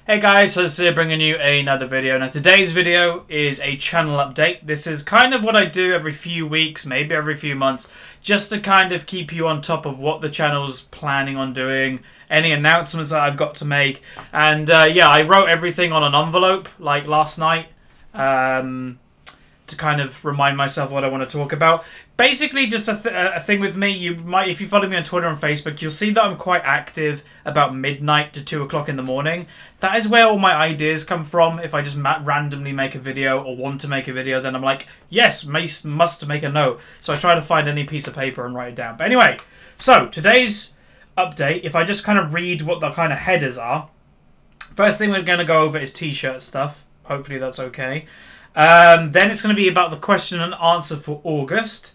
Hey guys, Huzzy bringing you another video. Now today's video is a channel update. This is kind of what I do every few weeks, maybe every few months, just to kind of keep you on top of what the channel's planning on doing, any announcements that I've got to make. And yeah, I wrote everything on an envelope like last night to kind of remind myself what I want to talk about. Basically, just a thing with me. You might, if you follow me on Twitter and Facebook, you'll see that I'm quite active about midnight to 2 o'clock in the morning. That is where all my ideas come from. If I just randomly make a video or want to make a video, then I'm like, yes, must make a note. So I try to find any piece of paper and write it down. But anyway, so today's update, if I just kind of read what the kind of headers are. First thing we're going to go over is T-shirt stuff. Hopefully that's okay. Then it's going to be about the question and answer for August.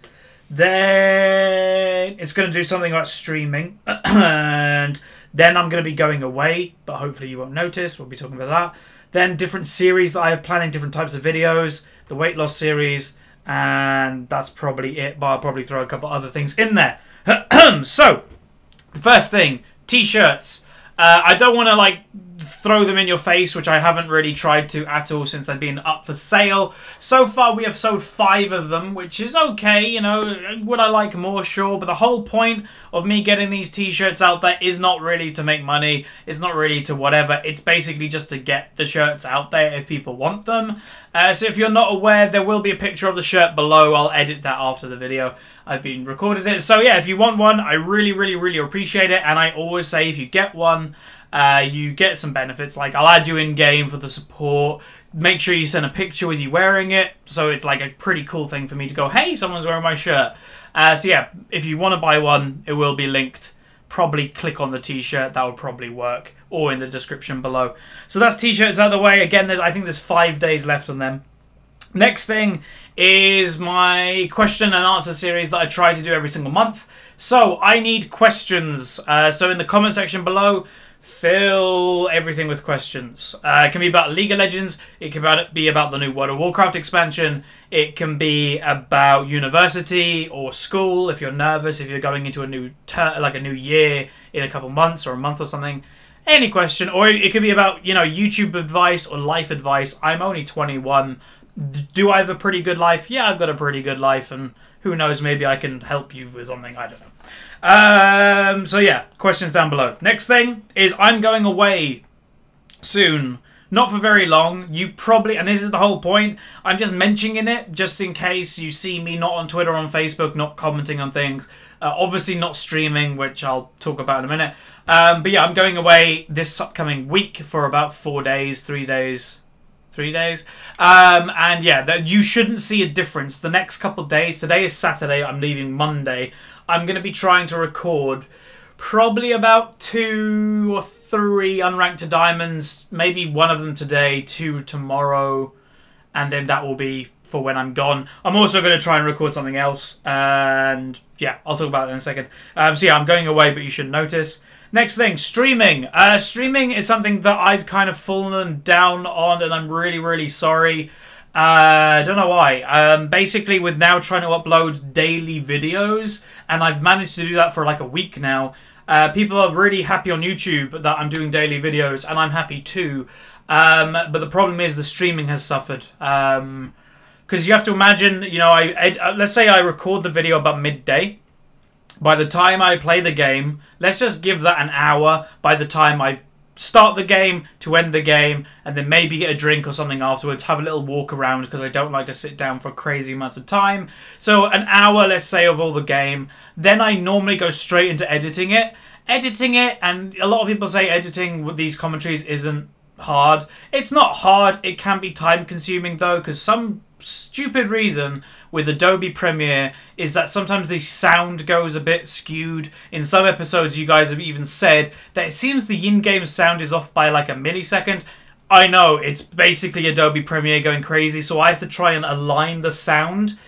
Then it's going to do something about streaming. And then I'm going to be going away, but hopefully you won't notice. We'll be talking about that. Then different series that I have planning, different types of videos. The weight loss series. And that's probably it, but I'll probably throw a couple other things in there. So, the first thing, T-shirts. I don't want to like throw them in your face, which I haven't really tried to at all since they've been up for sale. So far we have sold 5 of them, which is okay, you know. Would I like more? Sure, but the whole point of me getting these T-shirts out there is not really to make money. It's not really to whatever. It's basically just to get the shirts out there if people want them. So if you're not aware, there will be a picture of the shirt below. I'll edit that after the video. I've been recorded it. So yeah, if you want one, I really appreciate it. And I always say if you get one, you get some benefits. Like I'll add you in game for the support. Make sure you send a picture with you wearing it. So it's like a pretty cool thing for me to go, hey, someone's wearing my shirt. So yeah, if you want to buy one, it will be linked. Probably click on the T-shirt. That would probably work. Or in the description below. So that's T-shirts out of the way. Again, I think there's 5 days left on them. Next thing is my question and answer series that I try to do every single month. So I need questions. So in the comment section below, fill everything with questions. It can be about League of Legends. It can be about the new World of Warcraft expansion. It can be about university or school. If you're nervous, if you're going into a new a new year in a couple months or a month or something. Any question, or it could be about, you know, YouTube advice or life advice. I'm only 21. Do I have a pretty good life? Yeah, I've got a pretty good life, and who knows, maybe I can help you with something. I don't know. So yeah, questions down below. Next thing is I'm going away soon. Not for very long. You probably, and this is the whole point, I'm just mentioning it just in case you see me not on Twitter or on Facebook, not commenting on things. Obviously not streaming, which I'll talk about in a minute. But yeah, I'm going away this upcoming week for about 4 days, 3 days. 3 days. And yeah, you shouldn't see a difference. The next couple of days, today is Saturday, I'm leaving Monday. I'm going to be trying to record probably about 2 or 3 unranked to diamonds. Maybe 1 of them today, 2 tomorrow. And then that will be for when I'm gone. I'm also going to try and record something else. And yeah, I'll talk about that in a second. So yeah, I'm going away, but you should notice. Next thing, streaming. Streaming is something that I've kind of fallen down on, and I'm really sorry. I don't know why. Basically, with now trying to upload daily videos, and I've managed to do that for like a week now. People are really happy on YouTube that I'm doing daily videos, and I'm happy too. But the problem is the streaming has suffered. Because you have to imagine, you know, let's say I record the video about midday. By the time I play the game, let's just give that an hour. By the time I start the game to end the game, and then maybe get a drink or something afterwards, have a little walk around because I don't like to sit down for crazy amounts of time. So an hour, let's say, of all the game. Then I normally go straight into editing it. And a lot of people say editing with these commentaries isn't hard. It's not hard. It can be time consuming though, because some stupid reason with Adobe Premiere is that sometimes the sound goes a bit skewed. In some episodes you guys have even said that it seems the in-game sound is off by like a millisecond. I know, it's basically Adobe Premiere going crazy, so I have to try and align the sound,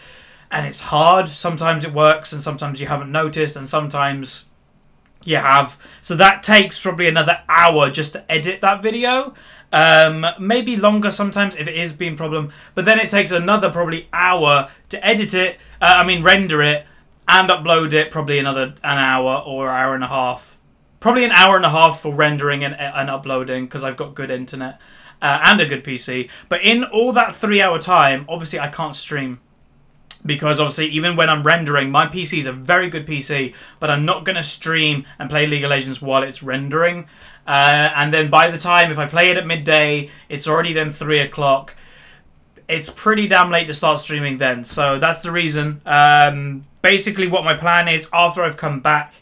and it's hard. Sometimes it works and sometimes you haven't noticed, and sometimes you have. So that takes probably another hour just to edit that video. Maybe longer sometimes if it is being a problem, but then it takes another probably hour to edit it, render it and upload it, probably an hour or hour and a half Probably an hour and a half for rendering and uploading because I've got good internet and a good PC. But in all that 3-hour time, obviously I can't stream. Because obviously, even when I'm rendering, my PC is a very good PC, but I'm not going to stream and play League of Legends while it's rendering. And then by the time, if I play it at midday, it's already then 3 o'clock. It's pretty damn late to start streaming then. So that's the reason. Basically, what my plan is, after I've come back,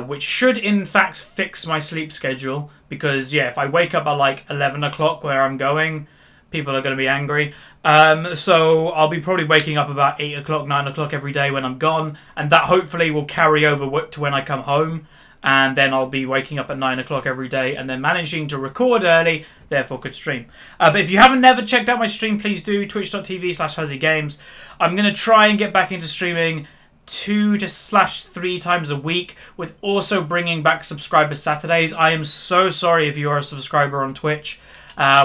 which should in fact fix my sleep schedule. Because, yeah, if I wake up at like 11 o'clock where I'm going, people are going to be angry. So I'll be probably waking up about 8 o'clock, 9 o'clock every day when I'm gone. And that hopefully will carry over to when I come home. And then I'll be waking up at 9 o'clock every day and then managing to record early, therefore could stream. But if you haven't never checked out my stream, please do. Twitch.tv/HuzzyGames. I'm going to try and get back into streaming 2-3 times a week, with also bringing back subscriber Saturdays. I am so sorry if you are a subscriber on Twitch.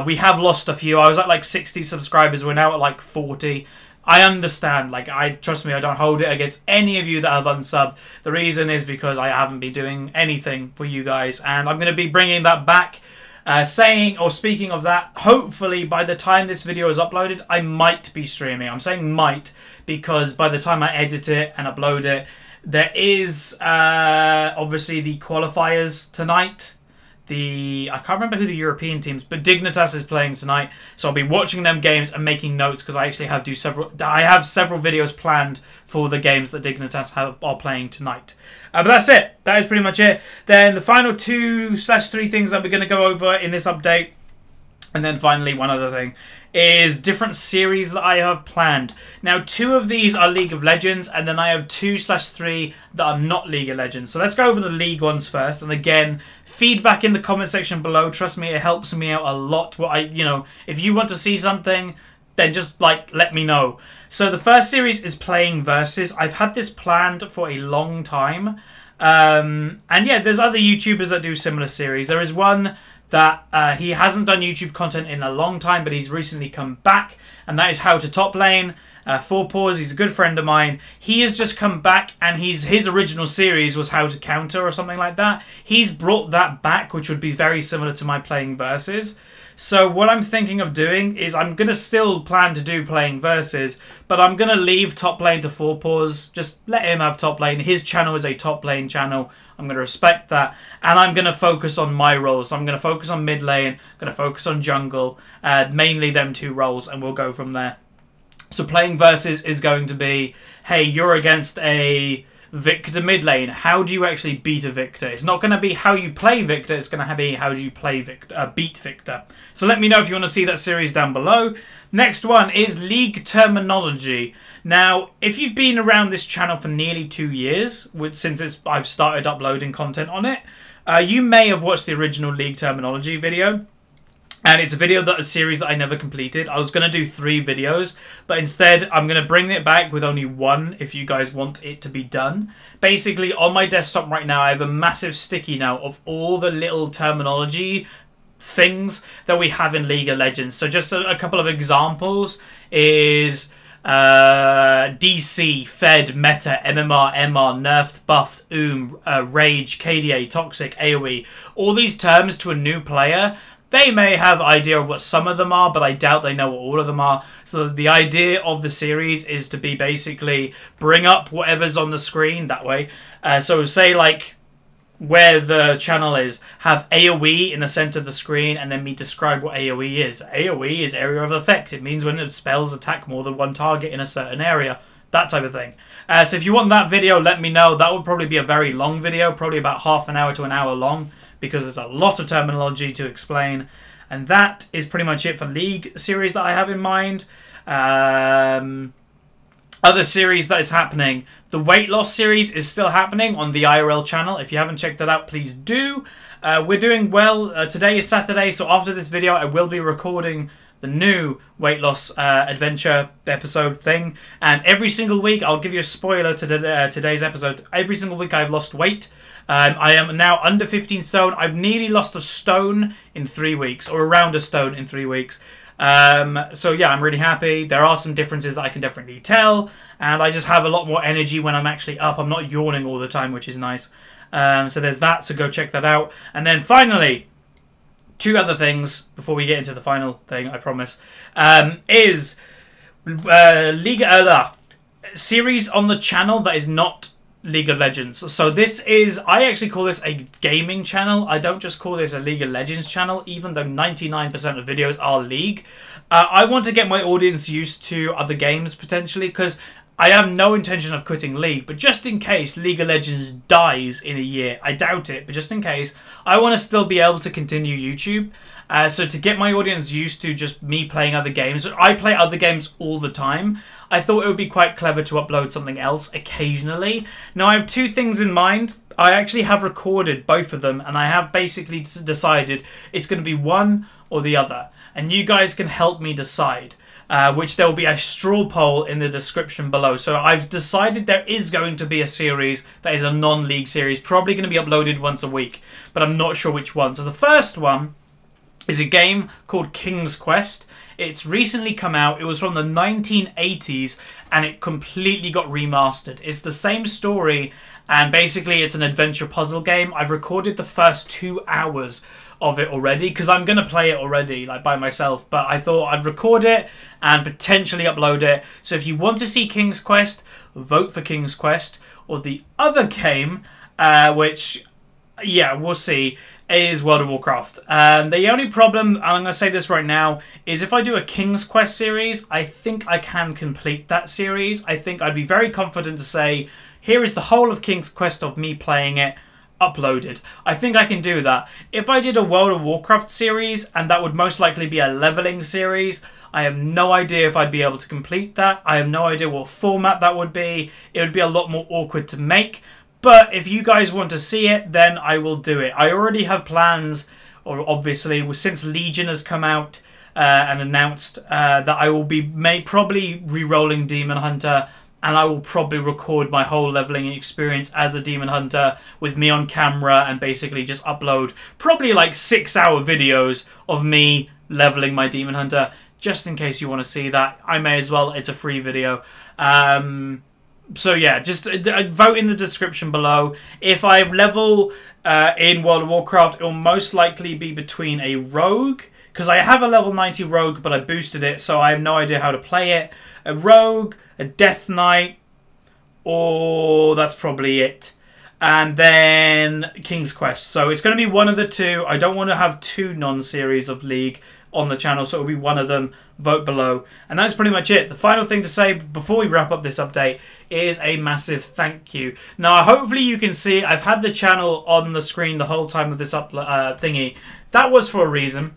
We have lost a few. I was at like 60 subscribers. We're now at like 40. I understand. Like, trust me, I don't hold it against any of you that have unsubbed. The reason is because I haven't been doing anything for you guys, and I'm going to be bringing that back. Speaking of that, hopefully by the time this video is uploaded, I might be streaming. I'm saying might because by the time I edit it and upload it, there is obviously the qualifiers tonight. I can't remember who the European teams, but Dignitas is playing tonight, so I'll be watching them games and making notes because I actually have several videos planned for the games that Dignitas are playing tonight. But that's it. That is pretty much it. Then the final 2/3 things that we're going to go over in this update, and then finally one other thing, is different series that I have planned. Now, 2 of these are League of Legends, and then I have 2/3 that are not League of Legends. So let's go over the League ones first. And again, feedback in the comment section below. Trust me, it helps me out a lot. If you want to see something, then just let me know. So the first series is Playing Versus. I've had this planned for a long time. And yeah, there's other YouTubers that do similar series. There is one that he hasn't done YouTube content in a long time, but he's recently come back, and that is How to Top Lane. 4Paws, he's a good friend of mine. He has just come back, and his original series was How to Counter or something like that. He's brought that back, which would be very similar to my Playing Versus. So what I'm thinking of doing is I'm going to still plan to do Playing Versus, but I'm going to leave top lane to 4Paws. Just let him have top lane. His channel is a top lane channel. I'm going to respect that. And I'm going to focus on my roles. So I'm going to focus on mid lane. I'm going to focus on jungle. Mainly them 2 roles, and we'll go from there. So Playing Versus is going to be, hey, you're against a Victor mid lane. How do you actually beat a Victor? It's not going to be how you play Victor. It's going to be how do you play Victor, beat Victor. So let me know if you want to see that series down below. Next one is League Terminology. Now, if you've been around this channel for nearly 2 years, since I've started uploading content on it, you may have watched the original League Terminology video. And it's a series that I never completed. I was going to do 3 videos, but instead I'm going to bring it back with only 1 if you guys want it to be done. Basically, on my desktop right now, I have a massive sticky note of all the little terminology things that we have in League of Legends. So just a couple of examples is DC, Fed, Meta, MMR, MR, Nerfed, Buffed, Rage, KDA, Toxic, AoE. All these terms to a new player, they may have idea of what some of them are, but I doubt they know what all of them are. So the idea of the series is to be basically bring up whatever's on the screen that way. So say like where the channel is, have AoE in the center of the screen, and then me describe what AoE is. AoE is area of effect. It means when the spells attack more than one target in a certain area. That type of thing. So if you want that video, let me know. That would probably be a very long video, probably about half an hour to an hour long, because there's a lot of terminology to explain. And that is pretty much it for League series that I have in mind. Other series that is happening. The weight loss series is still happening on the IRL channel. If you haven't checked that out, please do. We're doing well. Today is Saturday, so after this video, I will be recording the new weight loss adventure episode thing. And every single week, I'll give you a spoiler to today's episode. Every single week, I've lost weight. I am now under 15 stone. I've nearly lost a stone in 3 weeks, or around a stone in 3 weeks. So yeah, I'm really happy. There are some differences that I can definitely tell, and I just have a lot more energy when I'm actually up. I'm not yawning all the time, which is nice. So there's that, so go check that out. And then finally, two other things before we get into the final thing, I promise, is series on the channel that is not League of Legends. So this is, I actually call this a gaming channel. I don't just call this a League of Legends channel, even though 99% of videos are League. I want to get my audience used to other games potentially, because I have no intention of quitting League, but just in case League of Legends dies in a year, I doubt it, but just in case, I want to still be able to continue YouTube. So to get my audience used to just me playing other games, I play other games all the time, I thought it would be quite clever to upload something else occasionally. Now I have two things in mind. I actually have recorded both of them, and I have basically decided it's going to be one or the other. And you guys can help me decide. Which there will be a straw poll in the description below. So I've decided there is going to be a series that is a non-League series, probably going to be uploaded once a week, but I'm not sure which one. So the first one is a game called King's Quest. It's recently come out. It was from the 1980s, and it completely got remastered. It's the same story, and basically it's an adventure puzzle game. I've recorded the first 2 hours of it already, because I'm going to play it already, like by myself, but I thought I'd record it and potentially upload it. So if you want to see King's Quest, vote for King's Quest. Or the other game, which, yeah, we'll see, is World of Warcraft. The only problem, and I'm going to say this right now, is if I do a King's Quest series, I think I can complete that series. I think I'd be very confident to say, here is the whole of King's Quest of me playing it, uploaded. I think I can do that. If I did a World of Warcraft series, and that would most likely be a leveling series, I have no idea if I'd be able to complete that. I have no idea what format that would be. It would be a lot more awkward to make. But if you guys want to see it, then I will do it. I already have plans, or obviously, since Legion has come out and announced that I will be probably re-rolling Demon Hunter, and I will probably record my whole leveling experience as a Demon Hunter with me on camera and basically just upload probably like 6-hour videos of me leveling my Demon Hunter, just in case you want to see that. I may as well, it's a free video. So yeah, just vote in the description below. If I level in World of Warcraft, it will most likely be between a rogue, because I have a level 90 rogue, but I boosted it, so I have no idea how to play it. A rogue, a Death Knight, or that's probably it. And then King's Quest. So it's going to be one of the two. I don't want to have two non-series of League on the channel, so it'll be one of them. Vote below. And that's pretty much it. The final thing to say before we wrap up this update is a massive thank you. Now, hopefully you can see I've had the channel on the screen the whole time of this thingy. That was for a reason.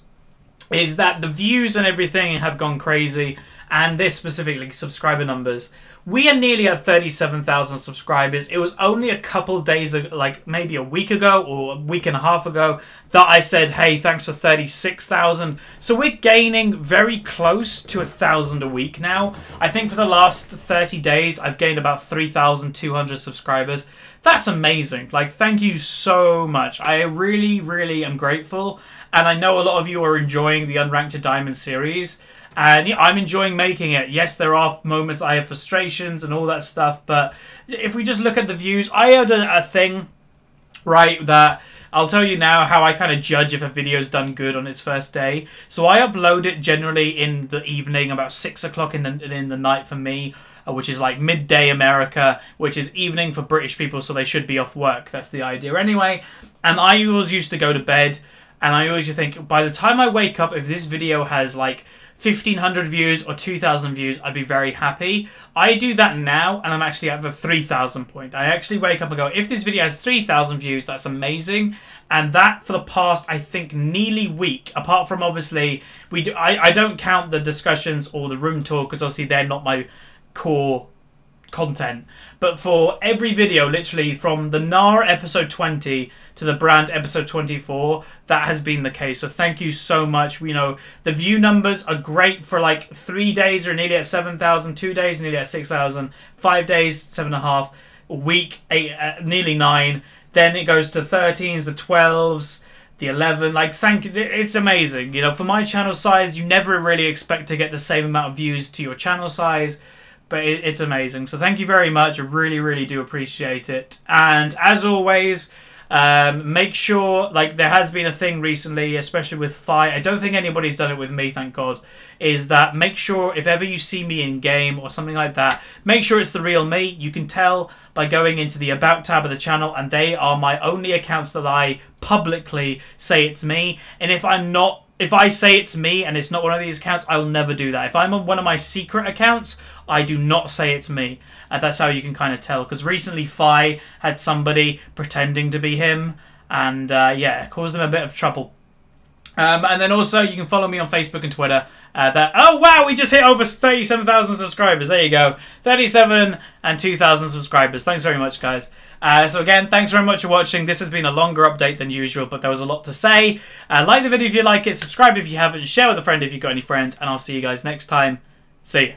Is that the views and everything have gone crazy. And this specifically, subscriber numbers. We are nearly at 37,000 subscribers. It was only a couple days, like maybe a week ago or a week and a half ago, that I said, hey, thanks for 36,000. So we're gaining very close to 1,000 a week now. I think for the last 30 days, I've gained about 3,200 subscribers. That's amazing. Like, thank you so much. I really, really am grateful. And I know a lot of you are enjoying the Unranked to Diamond series. And yeah, I'm enjoying making it. Yes, there are moments I have frustrations and all that stuff, but if we just look at the views, I had a thing, right, that I'll tell you now how I kind of judge if a video's done good on its first day. So I upload it generally in the evening, about 6 o'clock in the night for me, which is like midday America, which is evening for British people, so they should be off work. That's the idea anyway. And I always used to go to bed, and I always used to think, by the time I wake up, if this video has like 1,500 views or 2,000 views, I'd be very happy. I do that now, and I'm actually at the 3,000 point. I actually wake up and go, if this video has 3,000 views, that's amazing. And that for the past, I think, nearly week, apart from obviously, I don't count the discussions or the room tour, because obviously they're not my core content. But for every video, literally from the NAR episode 20 to the Brand episode 24, that has been the case. So thank you so much. You know, the view numbers are great for like 3 days are nearly at 7,000, 2 days nearly at 6,000, 5 days 7.5, a week 8, nearly 9. Then it goes to 13s, the 12s, the 11. Like, thank you. It's amazing. You know, for my channel size, you never really expect to get the same amount of views to your channel size. But it's amazing. So thank you very much. I really, really do appreciate it. And as always, make sure, like, there has been a thing recently, especially with Fi. I don't think anybody's done it with me, thank God. Is that make sure if ever you see me in game or something like that, make sure it's the real me. You can tell by going into the About tab of the channel, and they are my only accounts that I publicly say it's me. And if I say it's me and it's not one of these accounts, I'll never do that. If I'm on one of my secret accounts, I do not say it's me. And that's how you can kind of tell. Because recently Fi had somebody pretending to be him. And yeah, it caused them a bit of trouble. And then also you can follow me on Facebook and Twitter. Oh wow, we just hit over 37,000 subscribers. There you go. 37 and 2,000 subscribers. Thanks very much, guys. So again, thanks very much for watching. This has been a longer update than usual, but there was a lot to say. Like the video if you like it, subscribe if you haven't, share with a friend if you've got any friends, and I'll see you guys next time. See ya.